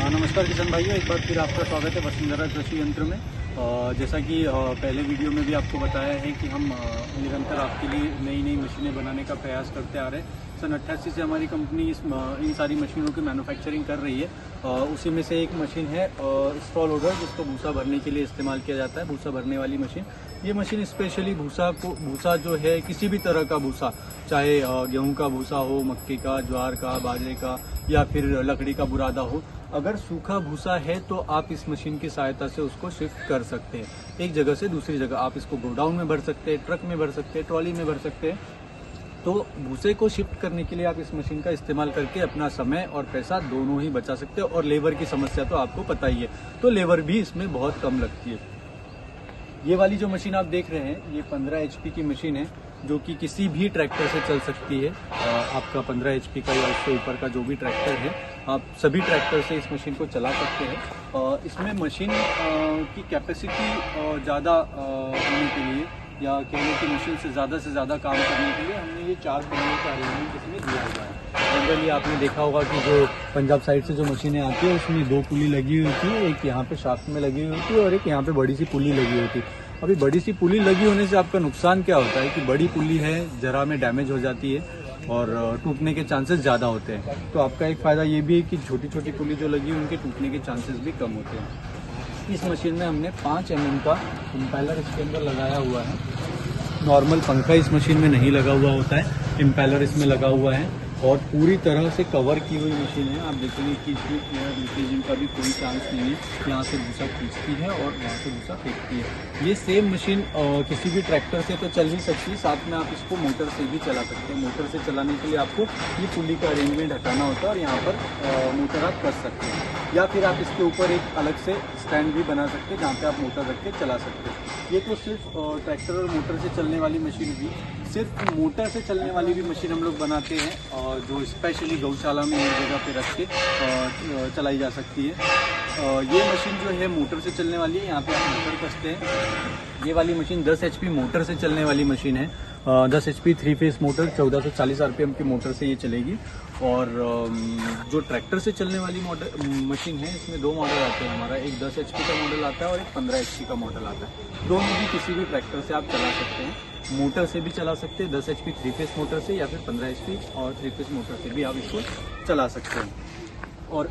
नमस्कार किसान भाइयों, एक बार फिर आपका स्वागत है वसुंधरा कृषि यंत्र में। जैसा कि पहले वीडियो में भी आपको बताया है कि हम निरंतर आपके लिए नई नई मशीनें बनाने का प्रयास करते आ रहे हैं। सन 88 से हमारी कंपनी इन सारी मशीनों की मैन्युफैक्चरिंग कर रही है। उसी में से एक मशीन है स्टॉल लोडर, जिसको भूसा भरने के लिए इस्तेमाल किया जाता है, भूसा भरने वाली मशीन। ये मशीन स्पेशली भूसा जो है, किसी भी तरह का भूसा, चाहे गेहूं का भूसा हो, मक्के का, ज्वार का, बाजरे का या फिर लकड़ी का बुरादा हो, अगर सूखा भूसा है तो आप इस मशीन की सहायता से उसको शिफ्ट कर सकते हैं एक जगह से दूसरी जगह। आप इसको गोडाउन में भर सकते हैं, ट्रक में भर सकते हैं, ट्रॉली में भर सकते हैं। तो भूसे को शिफ्ट करने के लिए आप इस मशीन का इस्तेमाल करके अपना समय और पैसा दोनों ही बचा सकते हो। और लेबर की समस्या तो आपको पता ही है, तो लेबर भी इसमें बहुत कम लगती है। ये वाली जो मशीन आप देख रहे हैं, ये 15 HP की मशीन है, जो कि किसी भी ट्रैक्टर से चल सकती है। आपका 15 HP का या उससे ऊपर का जो भी ट्रैक्टर है, आप सभी ट्रैक्टर से इस मशीन को चला सकते हैं। इसमें मशीन की कैपेसिटी ज़्यादा होने के लिए, या कह लो कि मशीन से ज़्यादा काम करने के लिए हमने ये 4 पुलियों का अरेंजमेंट इसमें दिया हुआ है। जनरली आपने देखा होगा कि जो पंजाब साइड से जो मशीनें आती है, उसमें 2 पुली लगी हुई होती है, एक यहाँ पे शाफ्ट में लगी हुई होती है और एक यहाँ पे बड़ी सी पुली लगी होती है। अभी बड़ी सी पुली लगी होने से आपका नुकसान क्या होता है कि बड़ी पुली है, जरा में डैमेज हो जाती है और टूटने के चांसेस ज़्यादा होते हैं। तो आपका एक फ़ायदा ये भी है कि छोटी छोटी पुली जो लगी है, उनके टूटने के चांसेस भी कम होते हैं। इस मशीन में हमने 5 mm का इम्पैलर इसके अंदर लगाया हुआ है। नॉर्मल पंखा इस मशीन में नहीं लगा हुआ होता है, इम्पैलर इसमें लगा हुआ है और पूरी तरह से कवर की हुई मशीन है। आप देखेंगे कि इसमें एयर लीकेजिंग का भी कोई चांस नहीं है। यहाँ से भूसा खींचती है और वहाँ से भूसा फेंकती है। ये सेम मशीन किसी भी ट्रैक्टर से तो चल ही सकती है, साथ में आप इसको मोटर से भी चला सकते हैं। मोटर से चलाने के लिए आपको ये पुली का अरेंजमेंट हटाना होता है और यहाँ पर मोटर आप कर सकते हैं, या फिर आप इसके ऊपर एक अलग से स्टैंड भी बना सकते हैं जहाँ पे आप मोटर रख के चला सकते हैं। ये तो सिर्फ ट्रैक्टर और मोटर से चलने वाली मशीन हुई। सिर्फ मोटर से चलने वाली भी मशीन हम लोग बनाते हैं, और जो स्पेशली गौशाला में एक जगह पे रख के चलाई जा सकती है। ये मशीन जो है मोटर से चलने वाली है, यहाँ पे आप मोटर कसते हैं। ये वाली मशीन 10 HP मोटर से चलने वाली मशीन है। 10 HP 3 फेस मोटर, 1440 RPM की मोटर से ये चलेगी। और जो ट्रैक्टर से चलने वाली मशीन है, इसमें 2 मॉडल आते हैं हमारा। एक 10 HP का मॉडल आता है और एक 15 HP का मॉडल आता है। दोनों भी किसी भी ट्रैक्टर से आप चला सकते हैं, मोटर से भी चला सकते हैं, 10 HP 3 फेस मोटर से, या फिर 15 HP और 3 फेस मोटर से भी आप इसको चला सकते हैं। और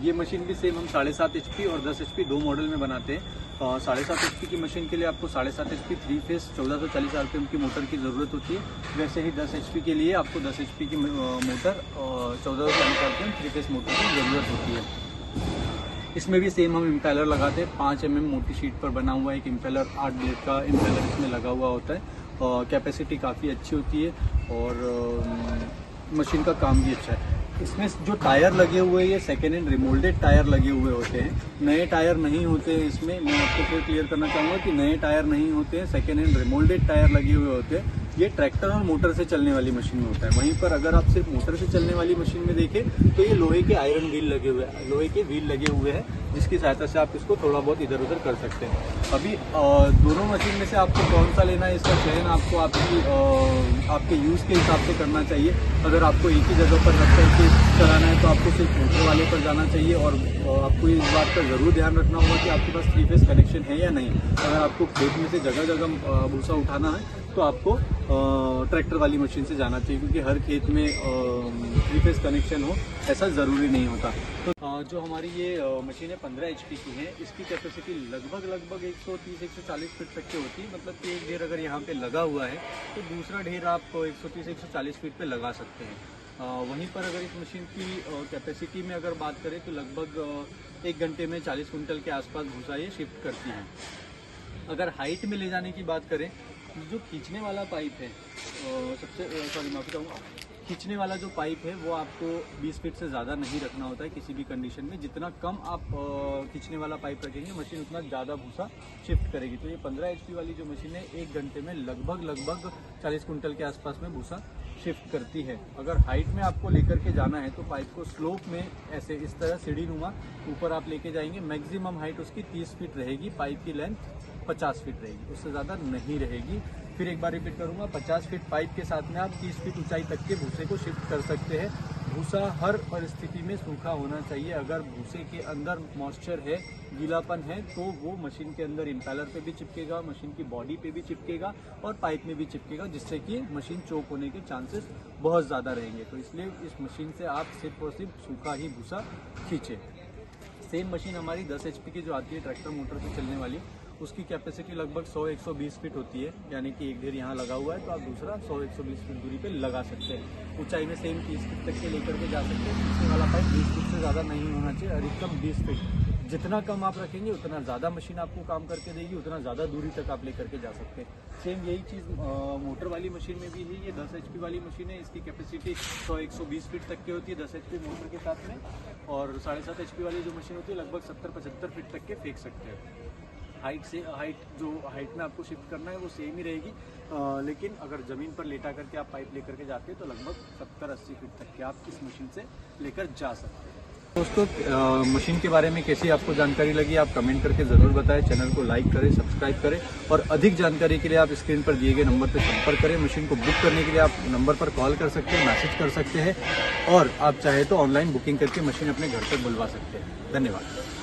ये मशीन भी सेम हम 7.5 HP और 10 HP 2 मॉडल में बनाते हैं। 7.5 HP की मशीन के लिए आपको 7.5 HP 3 फेस 1440 RPM की मोटर की ज़रूरत होती है। वैसे ही 10 HP के लिए आपको 10 HP की मोटर और 1440 RPM 3 फेस मोटर की ज़रूरत होती है। इसमें भी सेम हम इम्पैलर लगाते हैं। 5 mm मोटी शीट पर बना हुआ एक इम्पैलर, 8 ब्लेड का इम्पैलर इसमें लगा हुआ होता है। कैपेसिटी काफ़ी अच्छी होती है और मशीन का काम भी अच्छा है। इसमें जो टायर लगे हुए हैं, ये सेकेंड हैंड रिमोल्डेड टायर लगे हुए होते हैं, नए टायर नहीं होते हैं इसमें। मैं आपको फिर क्लियर करना चाहूँगा कि नए टायर नहीं होते हैं, सेकेंड हैंड रिमोल्डेड टायर लगे हुए होते हैं। ये ट्रैक्टर और मोटर से चलने वाली मशीन में होता है। वहीं पर अगर आप सिर्फ मोटर से चलने वाली मशीन में देखें तो ये लोहे के आयरन व्हील लगे हुए हैं, लोहे के व्हील लगे हुए हैं, जिसकी सहायता से आप इसको थोड़ा बहुत इधर उधर कर सकते हैं। अभी दोनों मशीन में से आपको कौन सा लेना है, इसका चयन आपको आपके यूज़ के हिसाब से करना चाहिए। अगर आपको एक ही जगह पर रख करके चलाना है तो आपको सिर्फ मोटर वाले पर जाना चाहिए। और आपको इस बात का ज़रूर ध्यान रखना होगा कि आपके पास 3 फेस कनेक्शन है या नहीं। अगर आपको खेत में से जगह जगह भूसा उठाना है तो आपको ट्रैक्टर वाली मशीन से जाना चाहिए, क्योंकि हर खेत में 3 फेस कनेक्शन हो ऐसा ज़रूरी नहीं होता। तो जो हमारी ये मशीन है 15 HP की है, इसकी कैपेसिटी लगभग 130-140 फीट तक की होती है। मतलब कि एक ढेर अगर यहाँ पे लगा हुआ है तो दूसरा ढेर आप 130-140 फीट पे लगा सकते हैं। वहीं पर अगर इस मशीन की कैपेसिटी में अगर बात करें तो लगभग 1 घंटे में 40 कुंटल के आसपास भूसा ये शिफ्ट करती है। अगर हाइट में ले जाने की बात करें, जो खींचने वाला पाइप है, माफ़ी चाहूँगा, खींचने वाला जो पाइप है वो आपको 20 फीट से ज़्यादा नहीं रखना होता है किसी भी कंडीशन में। जितना कम आप खींचने वाला पाइप रखेंगे, मशीन उतना ज़्यादा भूसा शिफ्ट करेगी। तो ये 15 HP वाली जो मशीन है, 1 घंटे में लगभग 40 कुंटल के आसपास में भूसा शिफ्ट करती है। अगर हाइट में आपको लेकर के जाना है तो पाइप को स्लोप में ऐसे इस तरह सीढ़ी नुमा ऊपर आप लेके जाएंगे। मैक्सिमम हाइट उसकी 30 फीट रहेगी, पाइप की लेंथ 50 फीट रहेगी, उससे ज़्यादा नहीं रहेगी। फिर एक बार रिपीट करूंगा, 50 फीट पाइप के साथ में आप 30 फीट ऊंचाई तक के भूसे को शिफ्ट कर सकते हैं। भूसा हर परिस्थिति में सूखा होना चाहिए। अगर भूसे के अंदर मॉइस्चर है, गीलापन है, तो वो मशीन के अंदर इम्पेलर पे भी चिपकेगा, मशीन की बॉडी पे भी चिपकेगा और पाइप में भी चिपकेगा, जिससे कि मशीन चोक होने के चांसेस बहुत ज़्यादा रहेंगे। तो इसलिए इस मशीन से आप सिर्फ और सिर्फ सूखा ही भूसा खींचें। सेम मशीन हमारी 10 HP की जो आती है ट्रैक्टर मोटर से चलने वाली, उसकी कैपेसिटी लगभग 100-120 फीट होती है, यानी कि एक ढेर यहाँ लगा हुआ है तो आप दूसरा 100-120 फीट दूरी पे लगा सकते हैं। ऊंचाई में सेम 30 फीट तक के लेकर के जा सकते हैं। पीछे वाला पाइप 20 फीट से ज़्यादा नहीं होना चाहिए, अधिकतम 20 फीट। जितना कम आप रखेंगे उतना ज़्यादा मशीन आपको काम करके देगी, उतना ज़्यादा दूरी तक आप लेकर के जा सकते हैं। सेम यही चीज़ मोटर वाली मशीन में भी है। ये 10 HP वाली मशीन है, इसकी कैपेसिटी 100-120 फीट तक की होती है 10 HP मोटर के साथ में, और 7.5 HP वाली जो मशीन होती है लगभग 70-75 फीट तक के फेंक सकते हैं। हाइट में आपको शिफ्ट करना है वो सेम ही रहेगी, लेकिन अगर ज़मीन पर लेटा करके आप पाइप लेकर के जाते हैं तो लगभग 70-80 फीट तक के आप इस मशीन से लेकर जा सकते हैं। दोस्तों, मशीन के बारे में कैसी आपको जानकारी लगी आप कमेंट करके ज़रूर बताएं। चैनल को लाइक करें, सब्सक्राइब करें, और अधिक जानकारी के लिए आप स्क्रीन पर दिए गए नंबर पर संपर्क करें। मशीन को बुक करने के लिए आप नंबर पर कॉल कर सकते हैं, मैसेज कर सकते हैं, और आप चाहे तो ऑनलाइन बुकिंग करके मशीन अपने घर तक बुलवा सकते हैं। धन्यवाद।